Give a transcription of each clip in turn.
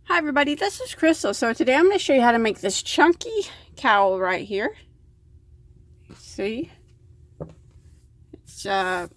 Hi everybody, this is Crystal. So today I'm going to show you how to make this chunky cowl right here. See? It's I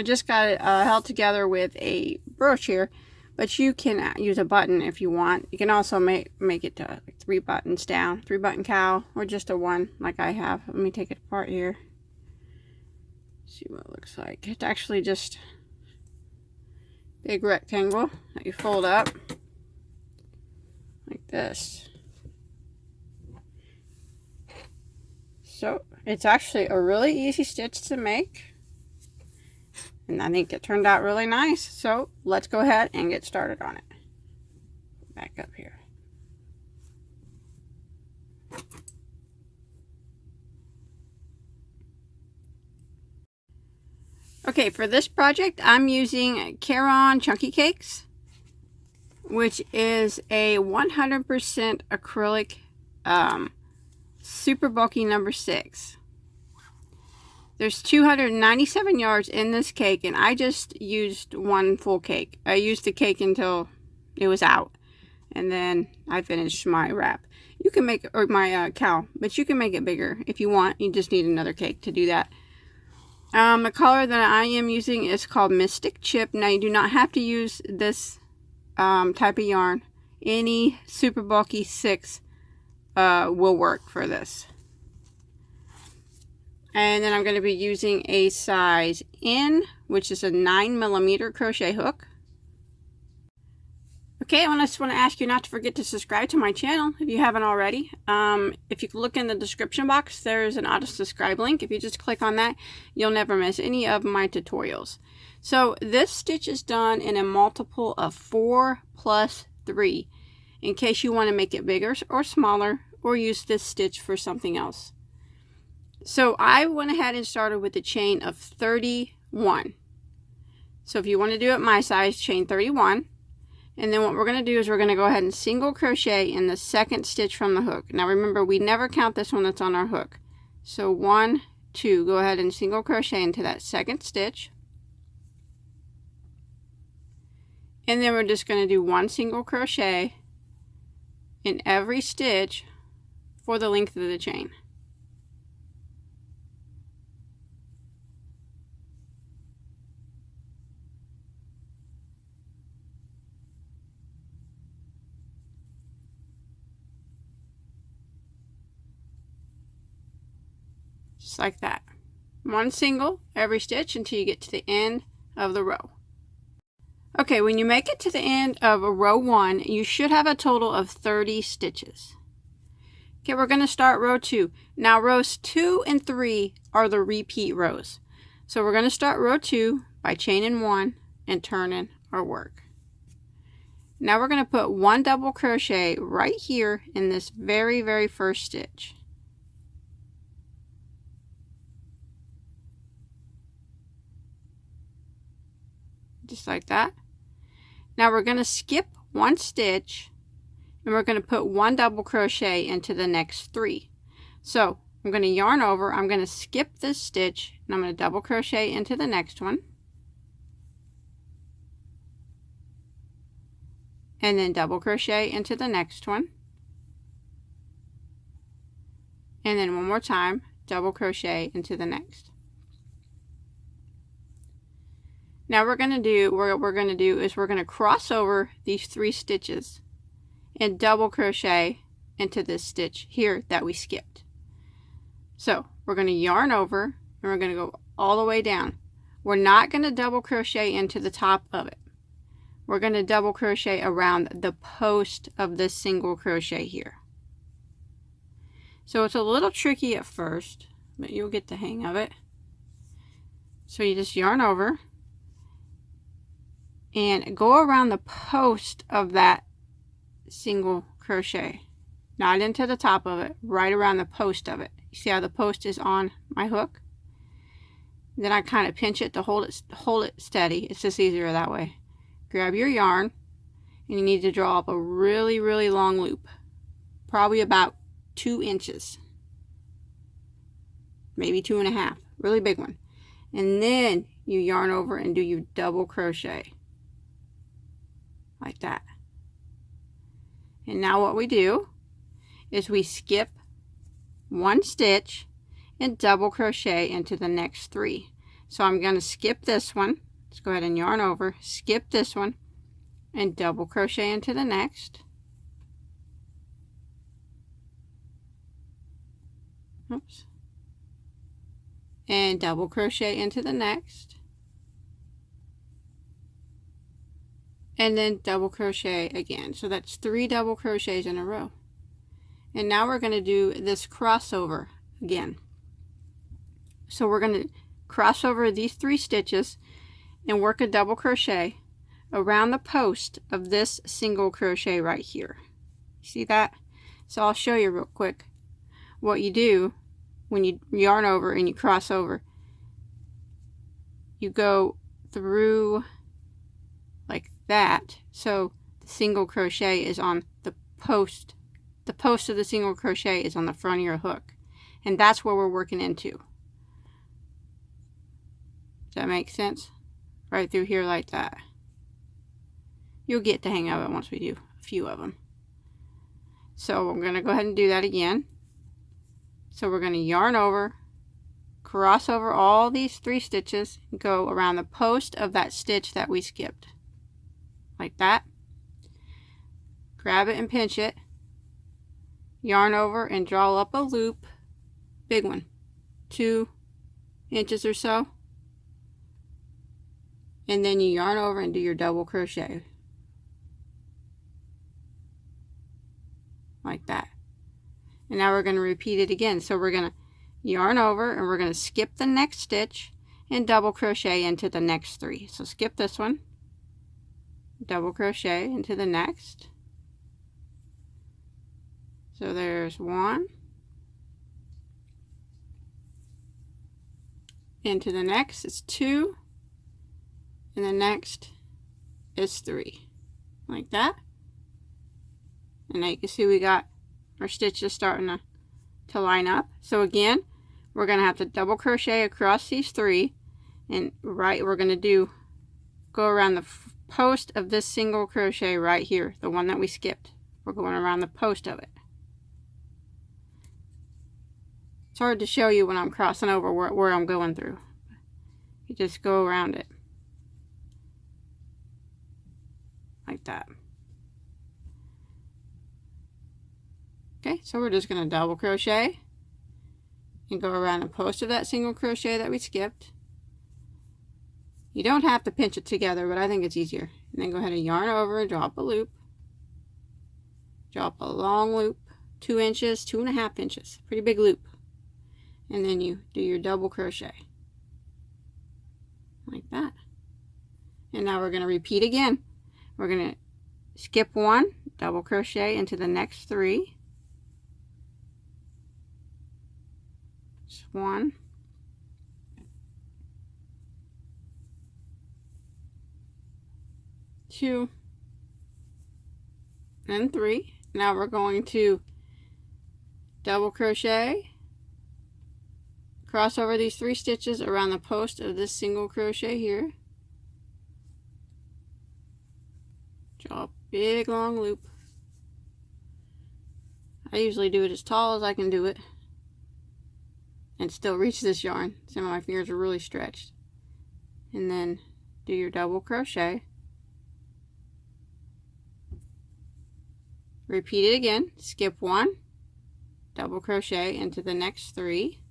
just got it held together with a brooch here, but you can use a button if you want. You can also make it like 3 buttons down, 3-button cowl, or just a one like I have. Let me take it apart here. See what it looks like. It's actually just a big rectangle that you fold up like this. So it's actually a really easy stitch to make, and I think it turned out really nice. So let's go ahead and get started on it. Back up here. Okay, for this project I'm using Caron Chunky Cakes, which is a 100% acrylic super bulky number 6. There's 297 yards in this cake, and I just used one full cake. I used the cake until it was out, and then I finished my wrap. You can make, or my cowl, but you can make it bigger if you want. You just need another cake to do that. The color that I am using is called Mystic Chip. Now you do not have to use this type of yarn. Any super bulky 6 will work for this. And then I'm going to be using a size N, which is a 9mm crochet hook. Okay, I just want to ask you not to forget to subscribe to my channel if you haven't already. If you look in the description box, there's an auto subscribe link. If you just click on that, you'll never miss any of my tutorials. So this stitch is done in a multiple of 4 plus 3, in case you want to make it bigger or smaller, or use this stitch for something else. So I went ahead and started with a chain of 31. So if you want to do it my size, chain 31. And then what we're going to do is we're going to go ahead and single crochet in the second stitch from the hook. Now remember, we never count this one that's on our hook. So 1, 2, go ahead and single crochet into that second stitch. And then we're just going to do 1 single crochet in every stitch for the length of the chain. Just like that. 1 single every stitch until you get to the end of the row. Okay, when you make it to the end of row 1, you should have a total of 30 stitches. Okay, we're going to start row 2. Now rows 2 and 3 are the repeat rows. So we're going to start row 2 by chaining 1 and turning our work. Now we're going to put 1 double crochet right here in this very first stitch. Just like that. Now we're going to skip 1 stitch, and we're going to put 1 double crochet into the next 3. So I'm going to yarn over, I'm going to skip this stitch, and I'm going to double crochet into the next one, and then double crochet into the next one, and then one more time double crochet into the next. Now what we're going to do is we're going to cross over these 3 stitches and double crochet into this stitch here that we skipped. So we're going to yarn over, and we're going to go all the way down. We're not going to double crochet into the top of it. We're going to double crochet around the post of this single crochet here. So it's a little tricky at first, but you'll get the hang of it. So you just yarn over and go around the post of that single crochet, not into the top of it, right around the post of it. You see how the post is on my hook? Then I kind of pinch it to hold it steady. It's just easier that way. Grab your yarn, and you need to draw up a really long loop, probably about 2 inches, maybe 2.5, really big one. And then you yarn over and do your double crochet like that. And now what we do is we skip one stitch and double crochet into the next 3. So I'm going to skip this one. Let's go ahead and yarn over, skip this one, and double crochet into the next. Oops. And double crochet into the next. And then double crochet again. So that's 3 double crochets in a row. And now we're going to do this crossover again. So we're going to cross over these 3 stitches and work a double crochet around the post of this single crochet right here. See that? So I'll show you real quick what you do when you yarn over and you cross over. You go through like that, so the single crochet is on the post. The post of the single crochet is on the front of your hook, and that's where we're working into. Does that make sense? Right through here like that. You'll get the hang of it once we do a few of them. So I'm going to go ahead and do that again. So we're going to yarn over, cross over all these 3 stitches, and go around the post of that stitch that we skipped. Like that. Grab it and pinch it. Yarn over and draw up a loop. Big one. 2 inches or so. And then you yarn over and do your double crochet. Like that. And now we're going to repeat it again. So we're going to yarn over and we're going to skip the next stitch and double crochet into the next 3. So skip this one. Double crochet into the next. So there's 1. Into the next is 2. And the next is 3. Like that. And now you can see we got our stitches starting to line up. So again, we're going to have to double crochet across these 3. And we're going to go around the post of this single crochet right here, the one that we skipped. We're going around the post of it. It's hard to show you when I'm crossing over where I'm going through. You just go around it. Like that. Okay, so we're just going to double crochet and go around the post of that single crochet that we skipped. You don't have to pinch it together, but I think it's easier. And then go ahead and yarn over and draw up a loop. Draw up a long loop, 2 inches, 2.5 inches, pretty big loop. And then you do your double crochet. Like that. And now we're going to repeat again. We're going to skip 1, double crochet into the next 3. Just 1. 2 and 3. Now we're going to double crochet, cross over these 3 stitches around the post of this single crochet here. Draw a big long loop. I usually do it as tall as I can do it and still reach this yarn. Some of my fingers are really stretched. And then do your double crochet. Repeat it again. Skip 1, double crochet into the next 3.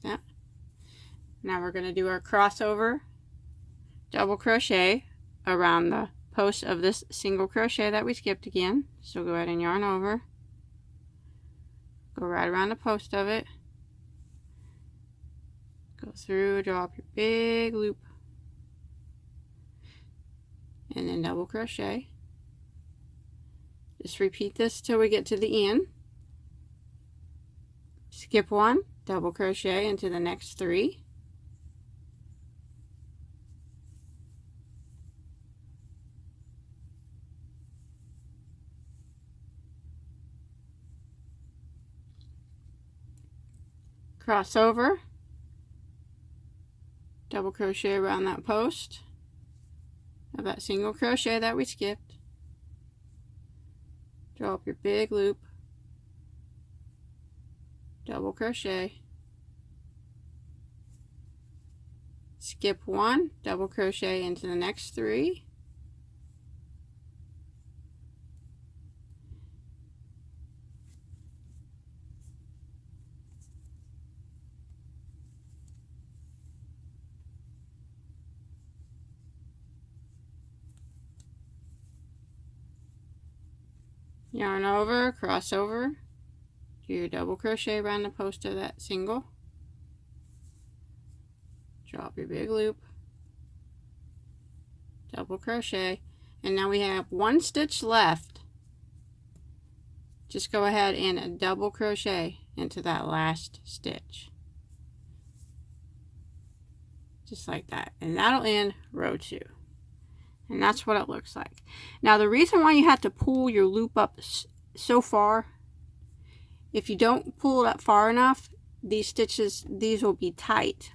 Yeah. Now we're going to do our crossover double crochet around the post of this single crochet that we skipped again. So go ahead and yarn over. Go right around the post of it. Go through, draw up your big loop. And then double crochet. Just repeat this till we get to the end. Skip 1, double crochet into the next 3. Cross over, double crochet around that post of that single crochet that we skipped. Draw up your big loop, double crochet, skip one, double crochet into the next three, yarn over, cross over, do your double crochet around the post of that single, drop your big loop, double crochet, and now we have one stitch left. Just go ahead and double crochet into that last stitch, just like that, and that'll end row 2. And that's what it looks like. Now the reason why you have to pull your loop up so far, if you don't pull it up far enough, these stitches, these will be tight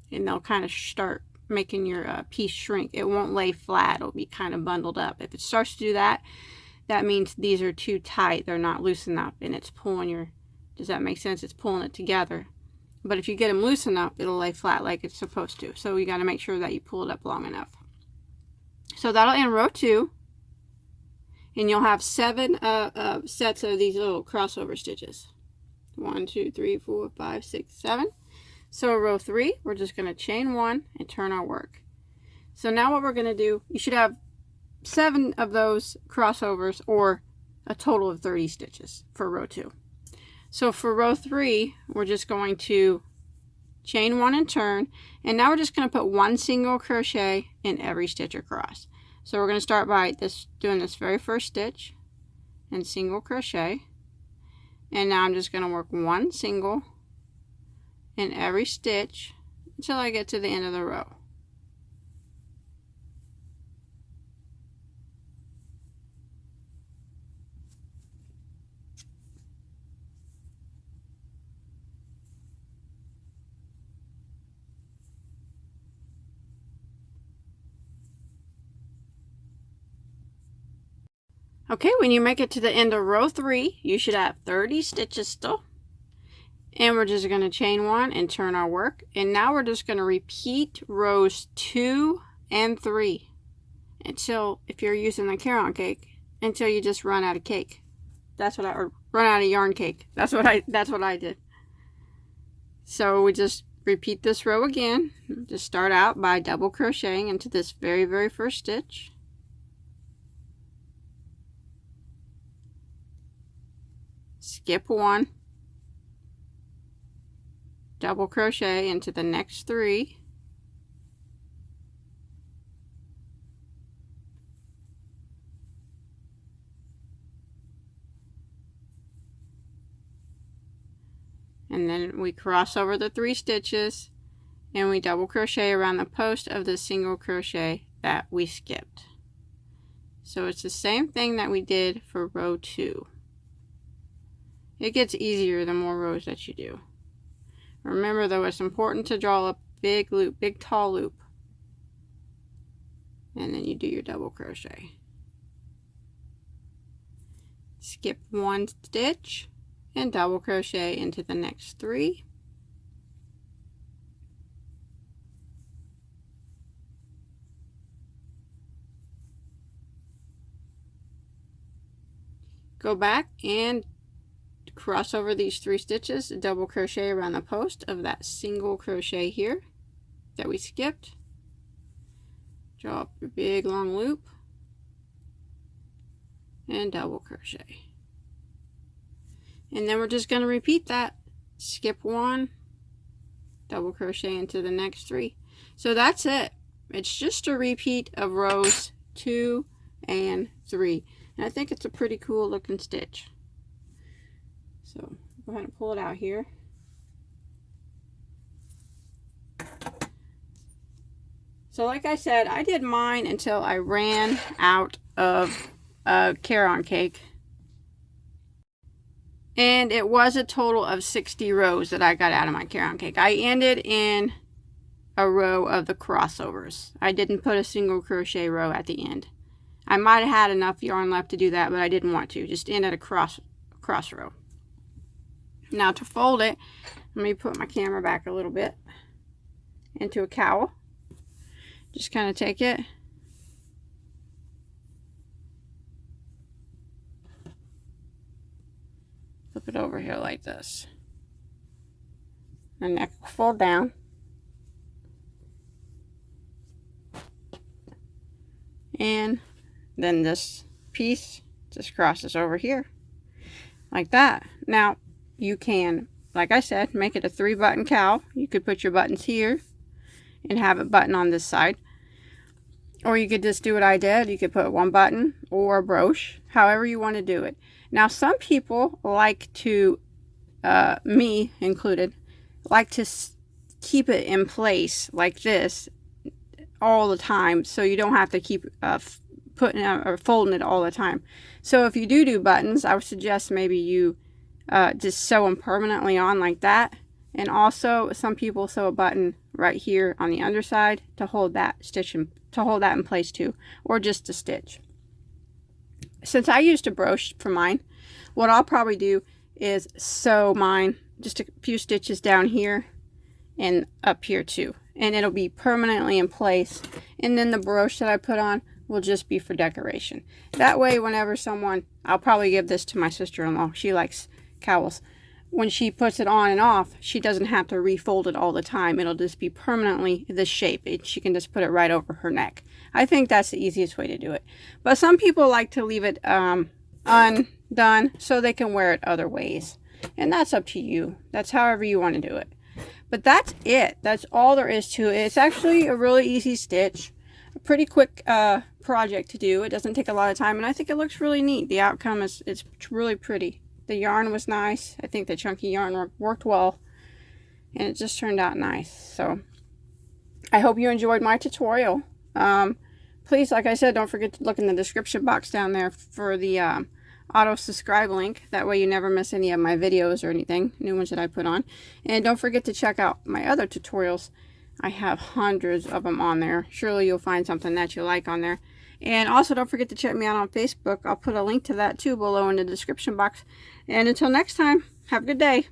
and they'll kind of start making your piece shrink. It won't lay flat, it'll be kind of bundled up. If it starts to do that, that means these are too tight, they're not loose enough, and it's pulling your, does that make sense? It's pulling it together. But if you get them loose enough, it'll lay flat like it's supposed to. So you got to make sure that you pull it up long enough. So that'll end row 2, and you'll have 7 sets of these little crossover stitches. 1, 2, 3, 4, 5, 6, 7. So row 3, we're just going to chain 1 and turn our work. So now what we're going to do, you should have 7 of those crossovers, or a total of 30 stitches for row 2. So for row 3, we're just going to chain 1 and turn, and now we're just going to put 1 single crochet in every stitch across. So we're going to start by doing this very first stitch and single crochet, and now I'm just going to work 1 single in every stitch until I get to the end of the row. Okay, when you make it to the end of row 3, you should have 30 stitches still. And we're just going to chain 1 and turn our work. And now we're just going to repeat rows 2 and 3 until, if you're using the Caron cake, until you just run out of cake. That's what or run out of yarn cake. That's what I did. So we just repeat this row again. Just start out by double crocheting into this very, very first stitch. Skip 1, double crochet into the next 3, and then we cross over the 3 stitches and we double crochet around the post of the single crochet that we skipped. So it's the same thing that we did for row 2. It gets easier the more rows that you do. Remember though, it's important to draw a big loop, big tall loop. And then you do your double crochet. Skip 1 stitch and double crochet into the next 3. Go back and cross over these 3 stitches, double crochet around the post of that single crochet here that we skipped. Draw up your big long loop and double crochet. And then we're just going to repeat that. Skip 1, double crochet into the next 3. So that's it. It's just a repeat of rows 2 and 3. And I think it's a pretty cool looking stitch. So go ahead and pull it out here. So like I said, I did mine until I ran out of Caron cake. And it was a total of 60 rows that I got out of my Caron cake. I ended in a row of the crossovers. I didn't put a single crochet row at the end. I might have had enough yarn left to do that, but I didn't want to. Just end at a cross row. Now to fold it, let me put my camera back a little bit into a cowl. Just kind of take it, flip it over here like this. The neck will fold down. And then this piece just crosses over here like that. Now you can, like I said, make it a 3-button cowl. You could put your buttons here and have it button on this side. Or you could just do what I did. You could put 1 button or a brooch, however you want to do it. Now some people like to, me included, like to keep it in place like this all the time, so you don't have to keep putting or folding it all the time. So if you do buttons, I would suggest maybe you just sew them permanently on like that. And also some people sew a button right here on the underside to hold that stitch in, to hold that in place too, or just a stitch. Since I used a brooch for mine, what I'll probably do is sew mine just a few stitches down here and up here too, and it'll be permanently in place. And then the brooch that I put on will just be for decoration. That way, whenever someone, I'll probably give this to my sister-in-law, she likes cowls. When she puts it on and off, she doesn't have to refold it all the time. It'll just be permanently this shape. She can just put it right over her neck. I think that's the easiest way to do it. But some people like to leave it undone so they can wear it other ways. And that's up to you. That's however you want to do it. But that's it. That's all there is to it. It's actually a really easy stitch. A pretty quick project to do. It doesn't take a lot of time, and I think it looks really neat. The outcome is it's really pretty. The yarn was nice. I think the chunky yarn worked well, and it just turned out nice. So I hope you enjoyed my tutorial. Please, like I said, don't forget to look in the description box down there for the auto subscribe link. That way you never miss any of my videos or anything, new ones that I put on. And don't forget to check out my other tutorials. I have hundreds of them on there. Surely you'll find something that you like on there. And also don't forget to check me out on Facebook. I'll put a link to that too below in the description box. And until next time, have a good day.